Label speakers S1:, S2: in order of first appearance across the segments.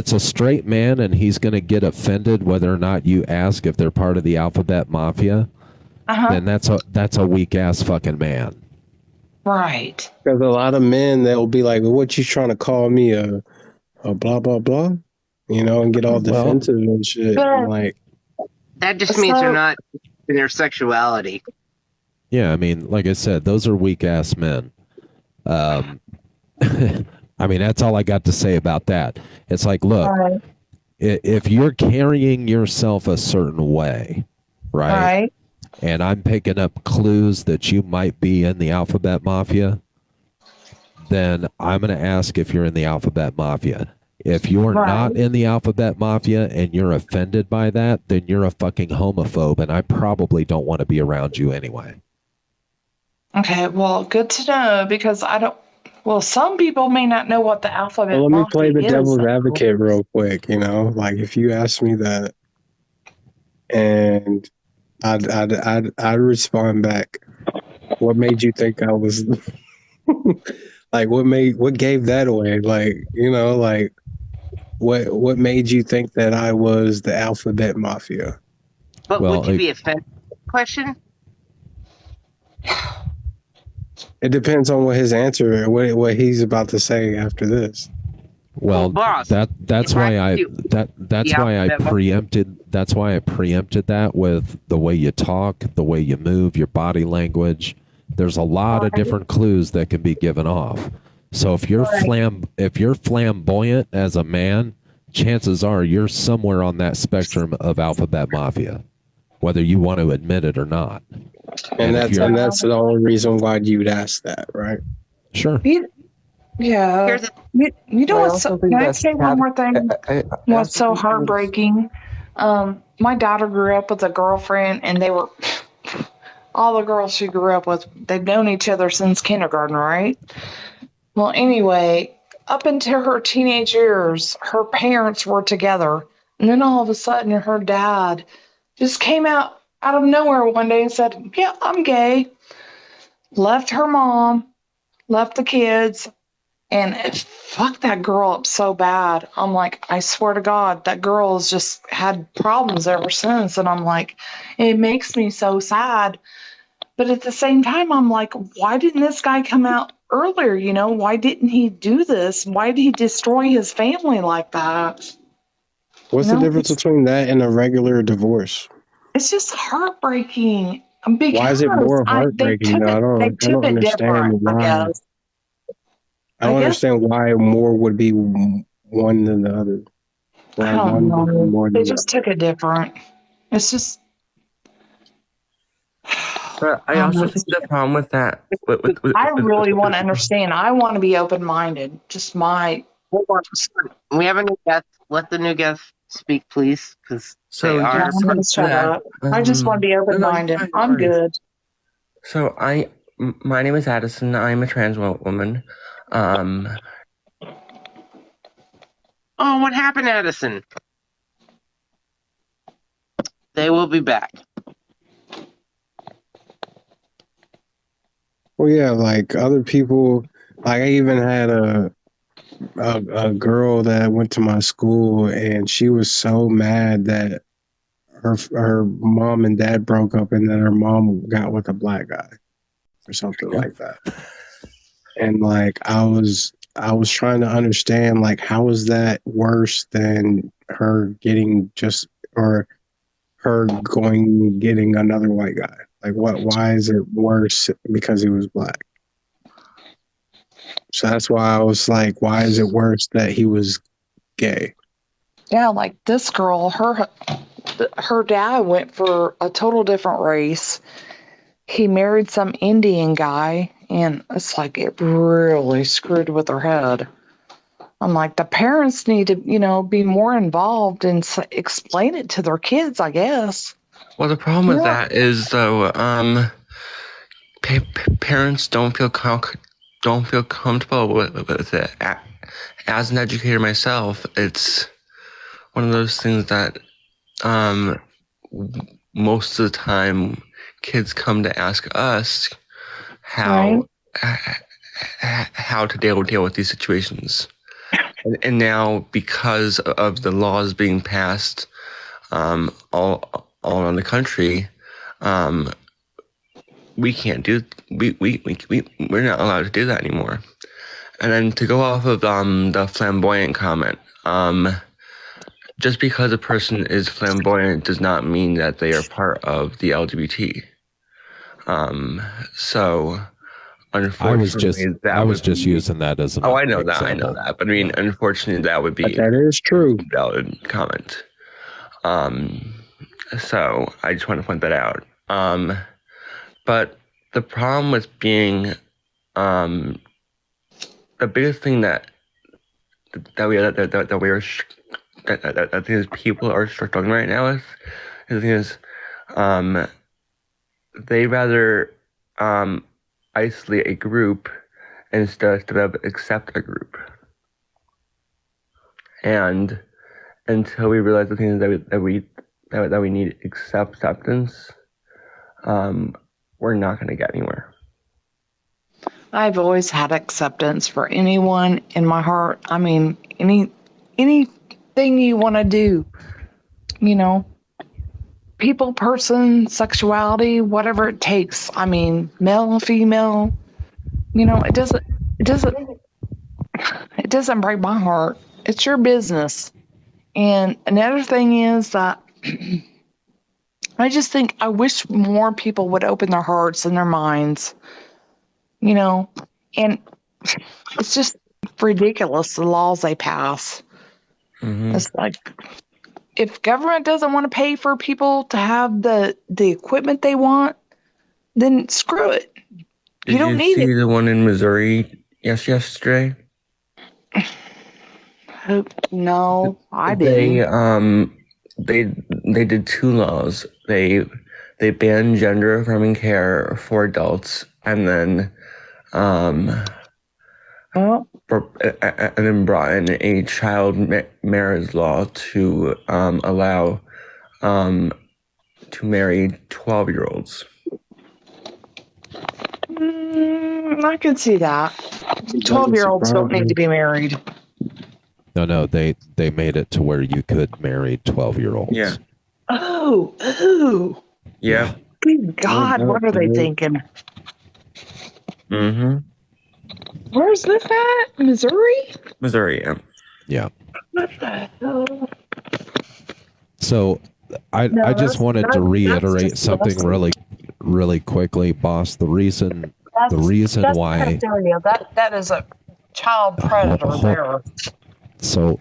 S1: it's a straight man and he's going to get offended whether or not you ask if they're part of the alphabet mafia,
S2: Uh-huh.
S1: then that's a weak ass fucking man.
S2: Right.
S3: Because a lot of men, they'll be like, well, what you trying to call me a blah, blah, blah? You know, and get all
S1: Well,
S3: defensive and shit. And
S2: But
S3: like,
S4: That just means they're
S2: so
S4: not in their sexuality.
S1: yeah, I mean, like I said, those are weak ass men. Um, I mean, that's all I got to say about that. It's like, look,
S2: right,
S1: if you're carrying yourself a certain way, right?
S2: right,
S1: And I'm picking up clues that you might be in the alphabet mafia, then I'm going to ask if you're in the alphabet mafia. If you're
S2: right.
S1: not in the alphabet mafia and you're offended by that, then you're a fucking homophobe, and I probably don't want to be around you anyway.
S2: Okay, well, good to know because I don't. Well, some people may not know what the
S3: well,
S2: alphabet
S3: let me play
S2: mafia
S3: the
S2: is.
S3: devil's
S2: Though.
S3: advocate real quick. You know, like if you ask me that, and I'd respond back. What made you think I was like? What gave that away? Like, you know, like what made you think that I was the alphabet mafia?
S4: But
S1: Well,
S4: would you be offended? Question.
S3: It depends on what his answer, what he's about to say after this.
S4: Well,
S1: well,
S4: boss,
S1: that's
S4: if I
S1: why
S4: ask
S1: I
S4: you
S1: that's
S4: the
S1: why I
S4: alphabet,
S1: preempted that with the way you talk, the way you move, your body language. There's a lot of
S2: Right,
S1: different clues that can be given off. So
S2: right.
S1: if you're flamboyant as a man, chances are you're somewhere on that spectrum of alphabet mafia, whether you want to admit it or not.
S3: And
S1: And if
S3: that's
S1: you're
S3: and
S2: Yeah.
S3: that's the only reason why you'd ask that, right?
S1: sure,
S2: You, yeah.
S4: here's the
S2: You know
S5: I
S2: what's? So,
S5: also
S2: can
S5: think
S2: I
S5: that's
S2: say one more thing?
S5: I
S2: What's
S5: also
S2: so
S5: think there's
S2: heartbreaking? My daughter grew up with a girlfriend, and they were all the girls she grew up with. They've known each other since kindergarten, right? Well, anyway, up until her teenage years, her parents were together. And then all of a sudden, her dad just came out of nowhere one day and said, yeah, I'm gay. Left her mom, left the kids, and it fucked that girl up so bad. I'm like, I swear to God, that girl has just had problems ever since. And I'm like, it makes me so sad. But at the same time, I'm like, why didn't this guy come out earlier? You know, why didn't he do this? Why did he destroy his family like that? You
S3: What's the
S2: know,
S3: difference between that and a regular divorce?
S2: it's just heartbreaking
S3: Why is it
S2: because
S3: more
S2: I they
S3: heartbreaking
S2: took
S3: though?
S2: it they
S3: I
S2: took
S3: don't
S2: it different.
S3: understand
S2: I
S3: why.
S2: guess.
S3: I
S2: I
S3: don't
S2: guess
S3: understand why more would be one than the other.
S2: I
S3: Why
S2: don't
S3: one would be
S2: know.
S3: more
S2: They
S3: than the
S2: just
S3: other.
S2: took it different. It's just
S5: but I also think the problem with that
S2: I really want to understand. I want to be open minded. Just my
S4: hold on. We have a new guest. Let the new guest speak, please, because they
S5: so
S2: yeah,
S4: are.
S2: I'm
S5: just
S2: gonna
S5: to
S2: shut
S5: that
S2: up. I just want to be
S5: no
S2: open
S5: no you're
S2: minded.
S5: fine, no
S2: I'm
S5: worries.
S2: good.
S5: So my name is Addison. I'm a trans woman. Um,
S4: Oh, what happened, Addison? They will be back.
S3: Well, yeah, like other people, like I even had a girl that went to my school, and she was so mad that her mom and dad broke up, and then her mom got with a black guy or something like that. And like I was trying to understand, like, how is that worse than her getting just or her going getting another white guy? Like, why is it worse because he was black? So that's why I was like, why is it worse that he was gay?
S2: Yeah, like this girl, her dad went for a total different race. He married some Indian guy, and it's like it really screwed with her head. I'm like, the parents need to, be more involved and explain it to their kids, I guess.
S5: well, the problem with
S2: Yeah.
S5: that is though, parents don't feel comfortable with it. As an educator myself, it's one of those things that most of the time kids come to ask us
S2: Right.
S5: how how to deal with these situations. and now because of the laws being passed all around the country, we can't do we're not allowed to do that anymore. And then to go off of the flamboyant comment, just because a person is flamboyant does not mean that they are part of the LGBT. So unfortunately,
S1: I was just using that as an
S5: I know
S1: example.
S5: that. But I mean, unfortunately, that would
S3: But
S5: be
S3: that is true.
S5: a valid comment. So I just want to point that out. But the problem with being, the biggest thing that these people are struggling right now with is they rather isolate a group instead of accept a group. And until we realize the things that we need acceptance, we're not going to get anywhere.
S2: I've always had acceptance for anyone in my heart. I mean, anything you want to do, you know, people, person, sexuality, whatever it takes. I mean, male, female, you know, it doesn't break my heart. It's your business. And another thing is that I just think I wish more people would open their hearts and their minds, you know, and it's just ridiculous the laws they pass.
S5: Mm-hmm.
S2: It's like if government doesn't want to pay for people to have the equipment they want, then screw it. You don't need
S5: see
S2: it.
S5: the one in Missouri yesterday?
S2: No, I didn't.
S5: They did two laws. They banned gender affirming care for adults, and then and then brought in a child marriage law to allow to marry 12-year-olds.
S2: I can see that. 12-year-olds don't need to be married.
S1: No, they made it to where you could marry 12-year-olds.
S5: Yeah.
S2: Oh.
S5: Yeah.
S2: Good God, what are they thinking?
S5: Mm-hmm.
S2: Where's this at? Missouri?
S5: Missouri, yeah.
S1: Yeah.
S2: What the hell?
S1: So I just wanted to reiterate something really quickly, boss. The reason why
S2: that is a child predator there.
S1: So,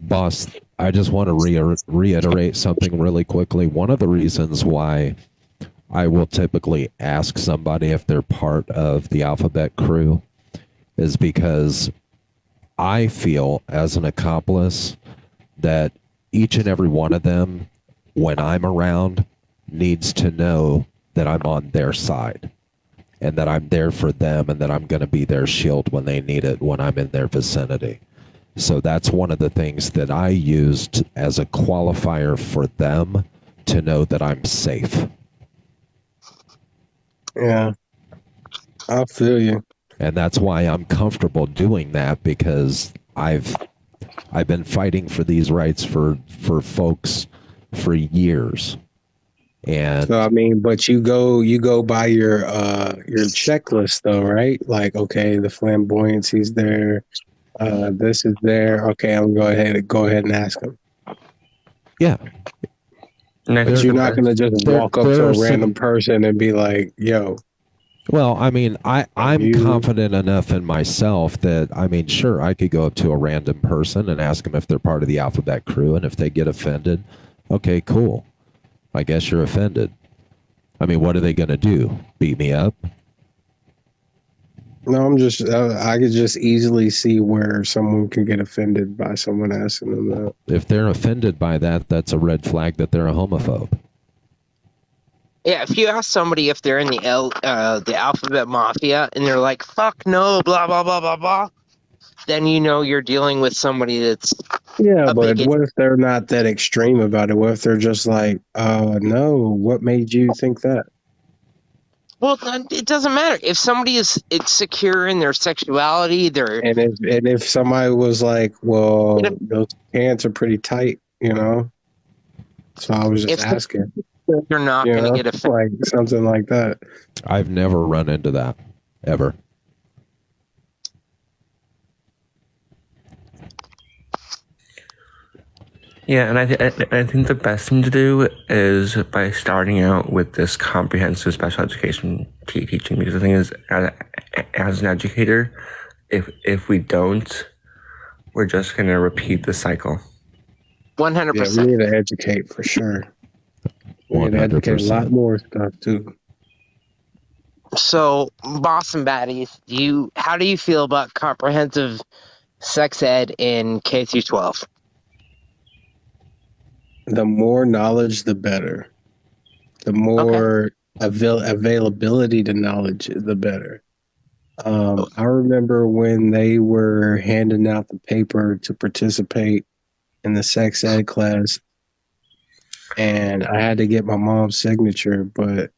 S1: boss, I just want to reiterate something really quickly. One of the reasons why I will typically ask somebody if they're part of the alphabet crew is because I feel as an accomplice that each and every one of them, when I'm around, needs to know that I'm on their side and that I'm there for them and that I'm going to be their shield when they need it when I'm in their vicinity. So that's one of the things that I used as a qualifier for them to know that I'm safe.
S3: Yeah, I feel you.
S1: And that's why I'm comfortable doing that, because I've been fighting for these rights for folks for years. And
S3: so I mean, but you go by your checklist though, right? Like, okay, the flamboyancy's there, this is there. Okay, I'm gonna go ahead and ask them.
S1: yeah.
S3: But you're not gonna just walk up to a random person and be like, "Yo."
S1: Well, I mean, I'm confident enough in myself that, I mean, sure, I could go up to a random person and ask them if they're part of the alphabet crew, and if they get offended, okay, cool. I guess you're offended. I mean, what are they going to do? Beat me up?
S3: No, I'm just, I could just easily see where someone can get offended by someone asking them that.
S1: If they're offended by that, that's a red flag that they're a homophobe.
S4: Yeah, if you ask somebody if they're in the alphabet mafia and they're like, fuck no, blah, blah, blah, blah, blah, then you know you're dealing with somebody that's...
S3: Yeah, but what if they're not that extreme about it? What if they're just like, no, what made you think that?
S4: Well, it doesn't matter if somebody is insecure in their sexuality. They're
S3: And if somebody was like, well, those pants are pretty tight, you know. So I was just
S4: if
S3: asking,
S4: they're not
S3: you
S4: going to
S3: know,
S4: get offended.
S3: like something like that.
S1: I've never run into that ever.
S5: Yeah, and I think the best thing to do is by starting out with this comprehensive special education teaching, because the thing is, as an educator, if we don't, we're just going to repeat the cycle.
S4: 100%.
S3: Yeah, we need to educate for sure. We need to educate a lot
S1: 100%.
S3: more stuff too.
S4: So, Boston Baddies, how do you feel about comprehensive sex ed in K through 12?
S3: The more knowledge, the better. The more availability to knowledge, the better. I remember when they were handing out the paper to participate in the sex ed class, and I had to get my mom's signature, but